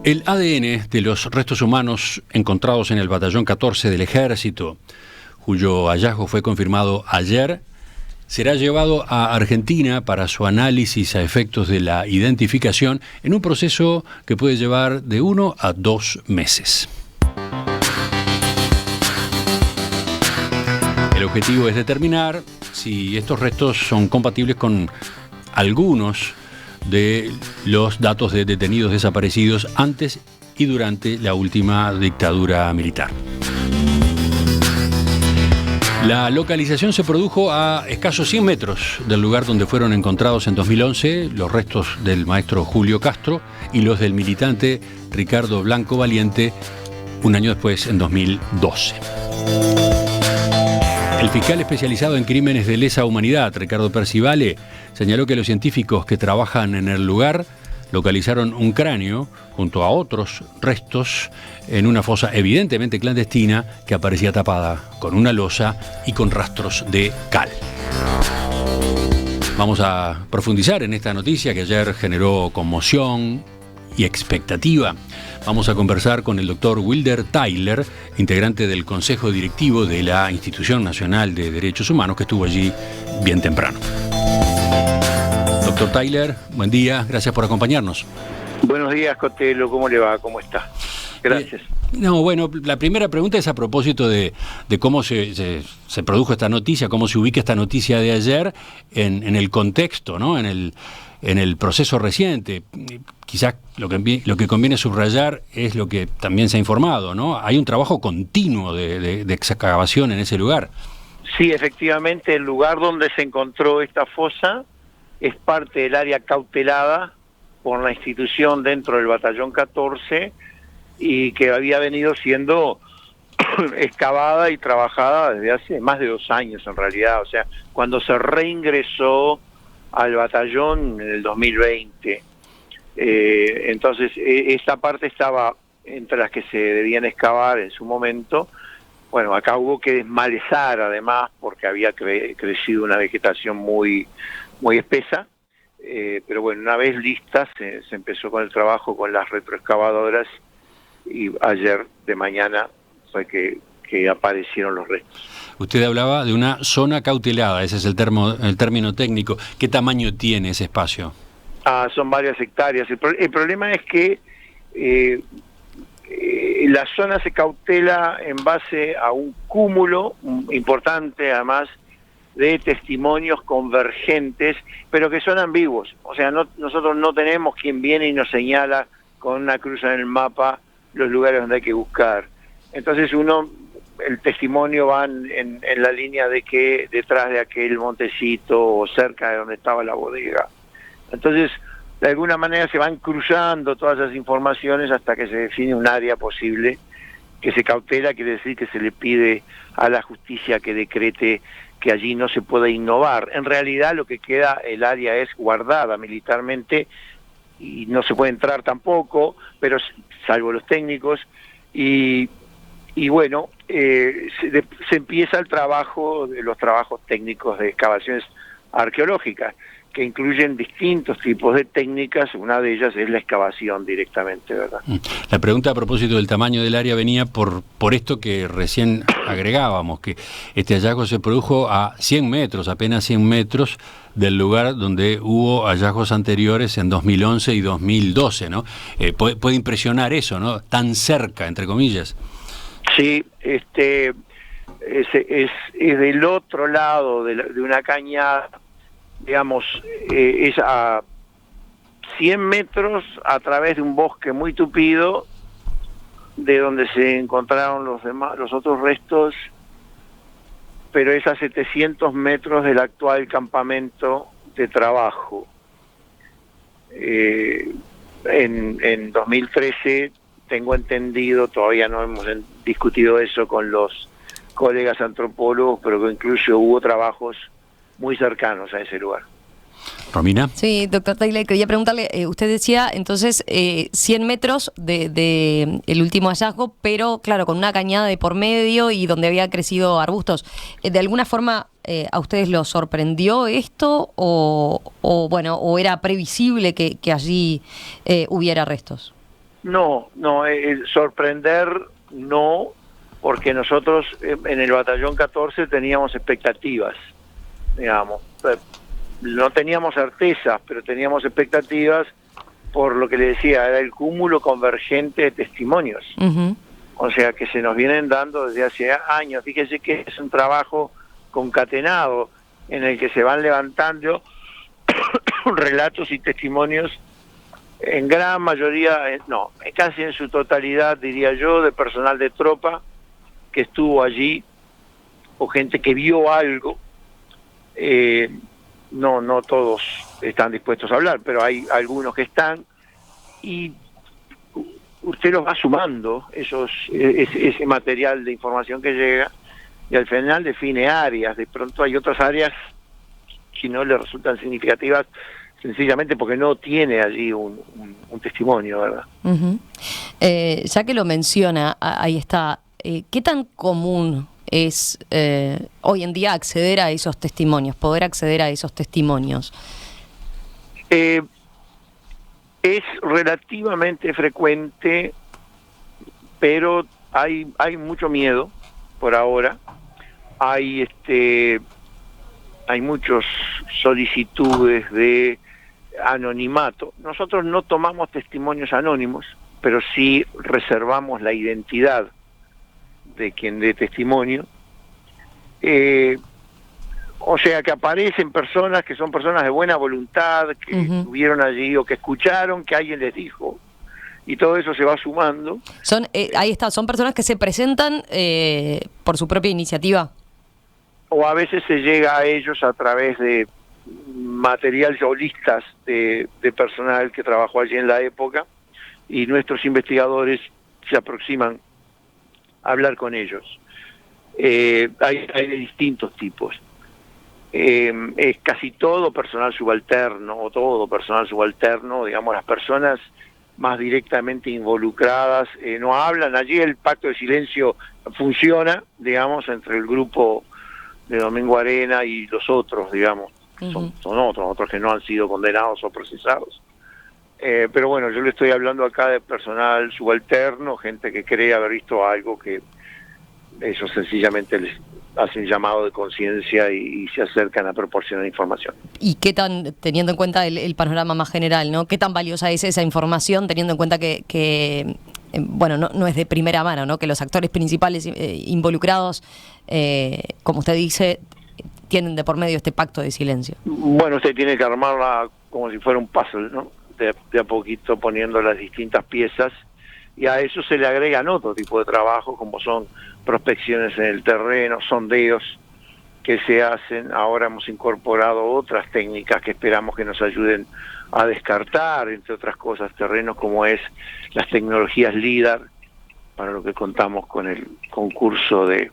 El ADN de los restos humanos encontrados en el Batallón 14 del Ejército, cuyo hallazgo fue confirmado ayer, será llevado a Argentina para su análisis a efectos de la identificación en un proceso que puede llevar de 1 a 2 meses. El objetivo es determinar si estos restos son compatibles con algunos de los datos de detenidos desaparecidos antes y durante la última dictadura militar. La localización se produjo a escasos 100 metros del lugar donde fueron encontrados en 2011 los restos del maestro Julio Castro y los del militante Ricardo Blanco Valiente un año después, en 2012. El fiscal especializado en crímenes de lesa humanidad, Ricardo Percivale, señaló que los científicos que trabajan en el lugar localizaron un cráneo junto a otros restos en una fosa evidentemente clandestina que aparecía tapada con una losa y con rastros de cal. Vamos a profundizar en esta noticia que ayer generó conmoción y expectativa. Vamos a conversar con el doctor Wilder Tyler, integrante del Consejo Directivo de la Institución Nacional de Derechos Humanos, que estuvo allí bien temprano. Doctor Tyler, buen día, gracias por acompañarnos. Buenos días, Cotelo, ¿cómo le va? ¿Cómo está? Gracias. Bueno, la primera pregunta es a propósito de cómo se produjo esta noticia, cómo se ubica esta noticia de ayer en el contexto, ¿no? En el proceso reciente. Quizás lo que conviene subrayar es lo que también se ha informado, ¿no? Hay un trabajo continuo de excavación en ese lugar. Sí, efectivamente, el lugar donde se encontró esta fosa es parte del área cautelada por la institución dentro del Batallón 14 y que había venido siendo excavada y trabajada desde hace más de 2 años en realidad. O sea, cuando se reingresó al batallón en el 2020. Entonces, esta parte estaba entre las que se debían excavar en su momento. Bueno, acá hubo que desmalezar además porque había crecido una vegetación muy espesa, pero bueno, una vez lista se empezó con el trabajo con las retroexcavadoras y ayer de mañana fue que aparecieron los restos. Usted hablaba de una zona cautelada, ese es el término técnico. ¿Qué tamaño tiene ese espacio? Son varias hectáreas. El problema es que la zona se cautela en base a un cúmulo importante, además, de testimonios convergentes, pero que son ambiguos. O sea, nosotros no tenemos quien viene y nos señala con una cruz en el mapa los lugares donde hay que buscar. Entonces el testimonio va en la línea de que detrás de aquel montecito o cerca de donde estaba la bodega. Entonces, de alguna manera se van cruzando todas esas informaciones hasta que se define un área posible que se cautela, quiere decir que se le pide a la justicia que decrete que allí no se puede innovar. En realidad lo que queda, el área es guardada militarmente y no se puede entrar tampoco, pero salvo los técnicos, y bueno, se empieza el trabajo, los trabajos técnicos de excavaciones arqueológicas, que incluyen distintos tipos de técnicas. Una de ellas es la excavación directamente, ¿verdad? La pregunta a propósito del tamaño del área venía por esto que recién agregábamos, que este hallazgo se produjo a 100 metros, apenas 100 metros del lugar donde hubo hallazgos anteriores en 2011 y 2012, ¿no? Puede impresionar eso, ¿no? Tan cerca, entre comillas. Sí, es del otro lado de una cañada, digamos, es a 100 metros a través de un bosque muy tupido, de donde se encontraron los otros restos, pero es a 700 metros del actual campamento de trabajo. En 2013, tengo entendido, todavía no hemos discutido eso con los colegas antropólogos, pero que incluso hubo trabajos muy cercanos a ese lugar. ¿Romina? Sí, doctor Tyler, quería preguntarle, usted decía entonces 100 metros de el último hallazgo, pero claro, con una cañada de por medio y donde había crecido arbustos. ¿De alguna forma a ustedes los sorprendió esto o era previsible que allí hubiera restos? No, sorprender no, porque nosotros en el batallón 14 teníamos expectativas, digamos. No teníamos certezas, pero teníamos expectativas por lo que le decía, era el cúmulo convergente de testimonios. O sea, que se nos vienen dando desde hace años. Fíjese que es un trabajo concatenado en el que se van levantando relatos y testimonios en gran mayoría, no, casi en su totalidad, diría yo, de personal de tropa que estuvo allí, o gente que vio algo. No todos están dispuestos a hablar, pero hay algunos que están, y usted los va sumando, ese material de información que llega, y al final define áreas. De pronto hay otras áreas que no le resultan significativas, sencillamente porque no tiene allí un testimonio, ¿verdad? Ya que lo menciona, ahí está, ¿qué tan común es hoy en día acceder a esos testimonios, poder acceder a esos testimonios? Es relativamente frecuente, pero hay mucho miedo por ahora. Hay muchas solicitudes de anonimato. Nosotros no tomamos testimonios anónimos, pero sí reservamos la identidad de quien dé testimonio. O sea, que aparecen personas que son personas de buena voluntad, que estuvieron allí o que escucharon que alguien les dijo, y todo eso se va sumando. Ahí está, son personas que se presentan por su propia iniciativa. O a veces se llega a ellos a través de material o listas de personal que trabajó allí en la época, y nuestros investigadores se aproximan a hablar con ellos. Hay de distintos tipos. Es casi todo personal subalterno, o todo personal subalterno, digamos, las personas más directamente involucradas no hablan. Allí el pacto de silencio funciona, digamos, entre el grupo de Domingo Arena y los otros, digamos. Son otros que no han sido condenados o procesados. Pero bueno, yo le estoy hablando acá de personal subalterno, gente que cree haber visto algo, que eso sencillamente les hacen llamado de conciencia y se acercan a proporcionar información. ¿Y qué tan, teniendo en cuenta el panorama más general, ¿no? ¿Qué tan valiosa es esa información, teniendo en cuenta que bueno, no es de primera mano, ¿no? Que los actores principales involucrados, como usted dice, tienen de por medio este pacto de silencio? Bueno, usted tiene que armarla como si fuera un puzzle, ¿no? De a poquito poniendo las distintas piezas, y a eso se le agregan otro tipo de trabajo, como son prospecciones en el terreno, sondeos que se hacen. Ahora hemos incorporado otras técnicas que esperamos que nos ayuden a descartar, entre otras cosas, terrenos, como es las tecnologías LIDAR, para lo que contamos con el concurso de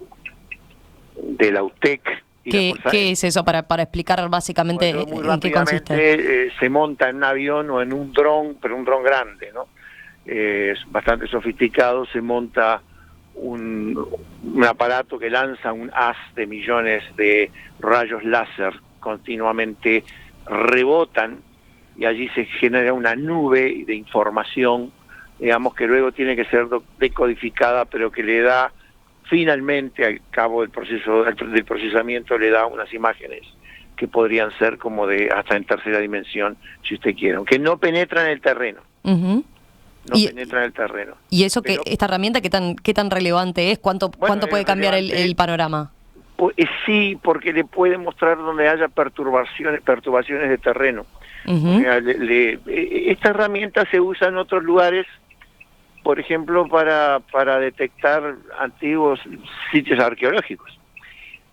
la UTEC. ¿Qué es eso? Para explicar básicamente en qué consiste. Se monta en un avión o en un dron, pero un dron grande, ¿no? Es bastante sofisticado. Se monta un aparato que lanza un haz de millones de rayos láser, continuamente rebotan, y allí se genera una nube de información, digamos, que luego tiene que ser decodificada, pero que le da finalmente, al cabo del proceso del procesamiento, le da unas imágenes que podrían ser como de hasta en tercera dimensión, si usted quiere, aunque no penetran en el terreno. Penetra en el terreno. ¿Y eso, pero, esta herramienta qué tan relevante es? ¿Cuánto puede cambiar el panorama? Sí, porque le puede mostrar donde haya perturbaciones de terreno. O sea, esta herramienta se usa en otros lugares, por ejemplo, para detectar antiguos sitios arqueológicos.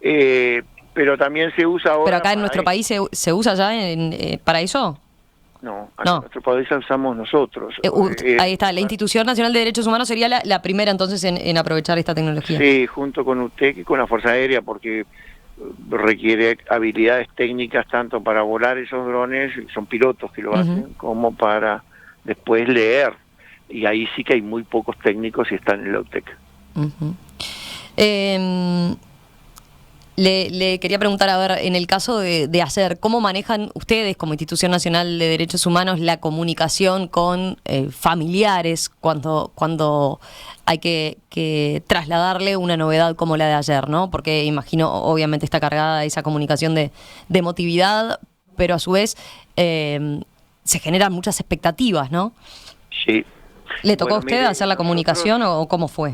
Pero también se usa ahora... ¿Pero acá en nuestro país se usa ya para eso? No, en nuestro país usamos nosotros. Ahí está, la Institución Nacional de Derechos Humanos sería la primera entonces en aprovechar esta tecnología. Sí, junto con UTEC y con la Fuerza Aérea, porque requiere habilidades técnicas tanto para volar esos drones, son pilotos que lo hacen, como para después leer. Y ahí sí que hay muy pocos técnicos y están en la UTEC. Le quería preguntar, a ver, en el caso de Ayer, ¿cómo manejan ustedes como Institución Nacional de Derechos Humanos la comunicación con familiares cuando hay que trasladarle una novedad como la de ayer, ¿no? Porque imagino, obviamente está cargada esa comunicación de emotividad, pero a su vez se generan muchas expectativas, ¿no? Sí. ¿Le tocó a usted hacer la comunicación o cómo fue?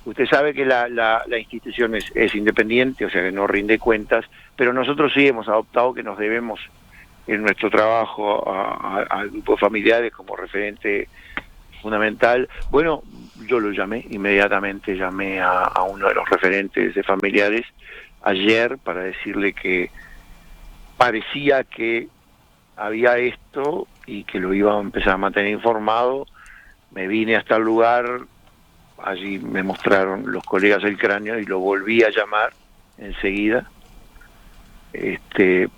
Usted sabe que la institución es independiente, o sea que no rinde cuentas, pero nosotros sí hemos adoptado que nos debemos en nuestro trabajo al grupo de familiares como referente fundamental. Bueno, yo lo llamé, inmediatamente llamé a uno de los referentes de familiares ayer para decirle que parecía que había esto y que lo iba a empezar a mantener informado. Me vine hasta el lugar. Allí me mostraron los colegas el cráneo y lo volví a llamar enseguida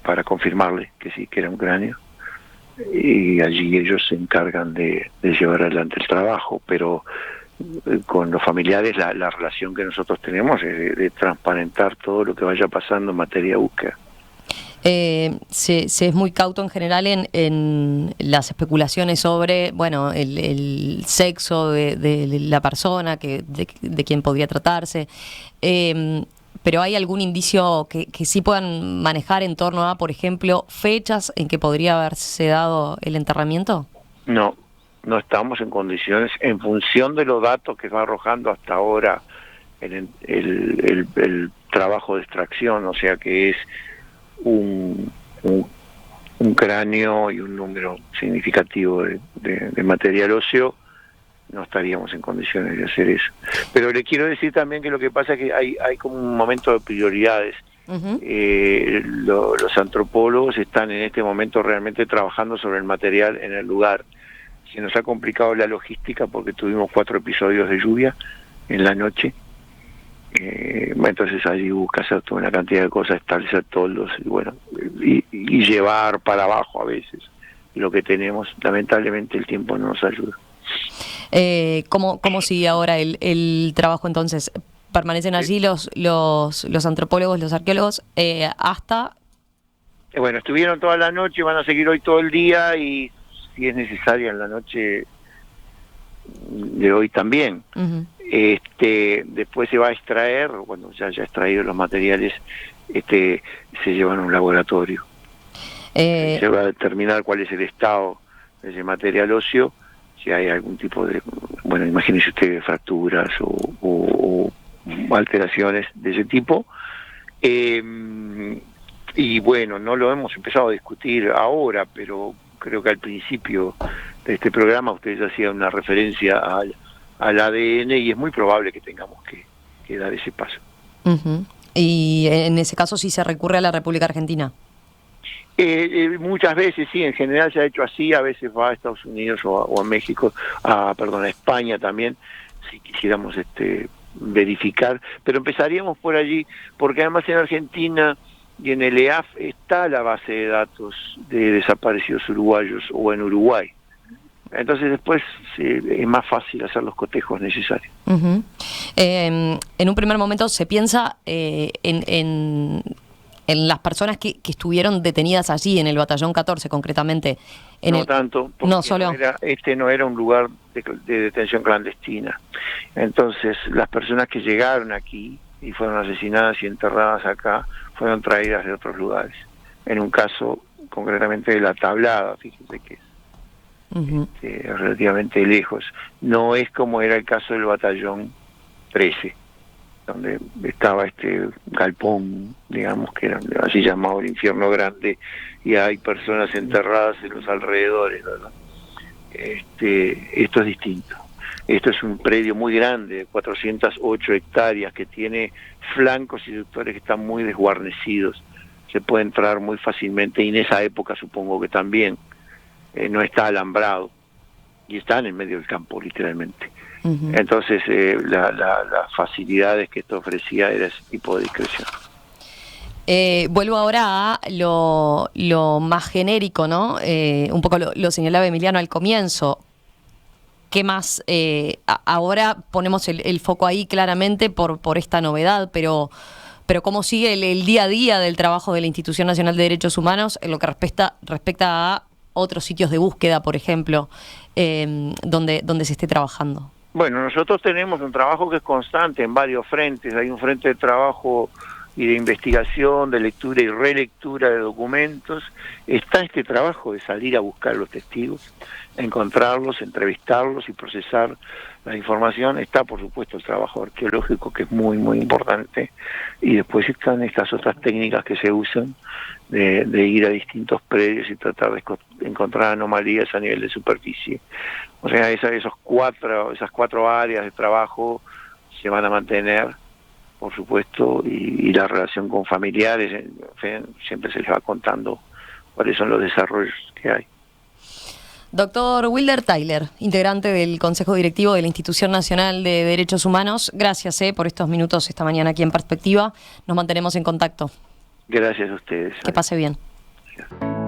para confirmarle que sí, que era un cráneo. Y allí ellos se encargan de llevar adelante el trabajo, pero con los familiares la relación que nosotros tenemos es de transparentar todo lo que vaya pasando en materia de búsqueda. Se es muy cauto en general en las especulaciones sobre, bueno, el sexo de la persona, de quien podría tratarse, pero ¿hay algún indicio que sí puedan manejar en torno a, por ejemplo, fechas en que podría haberse dado el enterramiento? No estamos en condiciones, en función de los datos que va arrojando hasta ahora el trabajo de extracción, o sea que es un cráneo y un número significativo de material óseo, no estaríamos en condiciones de hacer eso. Pero le quiero decir también que lo que pasa es que hay como un momento de prioridades. Uh-huh. Los antropólogos están en este momento realmente trabajando sobre el material en el lugar. Se nos ha complicado la logística porque tuvimos 4 episodios de lluvia en la noche. Entonces allí busca hacer toda una cantidad de cosas, establecer toldos y bueno, y llevar para abajo a veces lo que tenemos. Lamentablemente el tiempo no nos ayuda. ¿Cómo sigue ahora el trabajo entonces? ¿Permanecen allí los antropólogos, los arqueólogos hasta...? Bueno, estuvieron toda la noche, van a seguir hoy todo el día y si es necesaria en la noche de hoy también. Uh-huh. Después se va a extraer, cuando ya extraído los materiales, se llevan a un laboratorio. Se va a determinar cuál es el estado de ese material óseo, si hay algún tipo de, bueno, imagínese usted, fracturas o alteraciones de ese tipo. Y bueno, no lo hemos empezado a discutir ahora, pero creo que al principio de este programa ustedes hacían una referencia al ADN y es muy probable que tengamos que dar ese paso. Uh-huh. Y en ese caso sí se recurre a la República Argentina. Muchas veces sí, en general se ha hecho así, a veces va a Estados Unidos o a México, a España también, si quisiéramos verificar, pero empezaríamos por allí, porque además en Argentina y en el EAF está la base de datos de desaparecidos uruguayos o en Uruguay. Entonces después es más fácil hacer los cotejos necesarios. Uh-huh. En un primer momento se piensa en las personas que estuvieron detenidas allí, en el batallón 14 concretamente. Tanto, porque no solo... no era un lugar de detención clandestina. Entonces las personas que llegaron aquí y fueron asesinadas y enterradas acá, fueron traídas de otros lugares. En un caso concretamente de La Tablada, fíjense que es uh-huh. Relativamente lejos. No es como era el caso del batallón 13, donde estaba galpón, digamos, que era así llamado el infierno grande, y hay personas enterradas en los alrededores, ¿verdad? Esto es distinto. Esto es un predio muy grande, de 408 hectáreas, que tiene flancos y sectores que están muy desguarnecidos. Se puede entrar muy fácilmente, y en esa época supongo que también no está alambrado, y están en medio del campo, literalmente. Uh-huh. Entonces, las facilidades que esto ofrecía era ese tipo de discreción. Vuelvo ahora a lo más genérico, ¿no? Un poco lo señalaba Emiliano al comienzo. ¿Qué más? Ahora ponemos el foco ahí claramente por esta novedad, pero pero cómo sigue el día a día del trabajo de la Institución Nacional de Derechos Humanos en lo que respecta a otros sitios de búsqueda, por ejemplo, donde se esté trabajando. Bueno, nosotros tenemos un trabajo que es constante en varios frentes. Hay un frente de trabajo y de investigación, de lectura y relectura de documentos. Está este trabajo de salir a buscar los testigos, encontrarlos, entrevistarlos y procesar la información. Está, por supuesto, el trabajo arqueológico, que es muy, muy importante. Y después están estas otras técnicas que se usan de ir a distintos predios y tratar de encontrar anomalías a nivel de superficie. O sea, esas cuatro áreas de trabajo se van a mantener, por supuesto, y la relación con familiares, en fin, siempre se les va contando cuáles son los desarrollos que hay. Doctor Wilder Tyler, integrante del Consejo Directivo de la Institución Nacional de Derechos Humanos, gracias por estos minutos esta mañana aquí en Perspectiva. Nos mantenemos en contacto. Gracias a ustedes. Que pase bien. Gracias.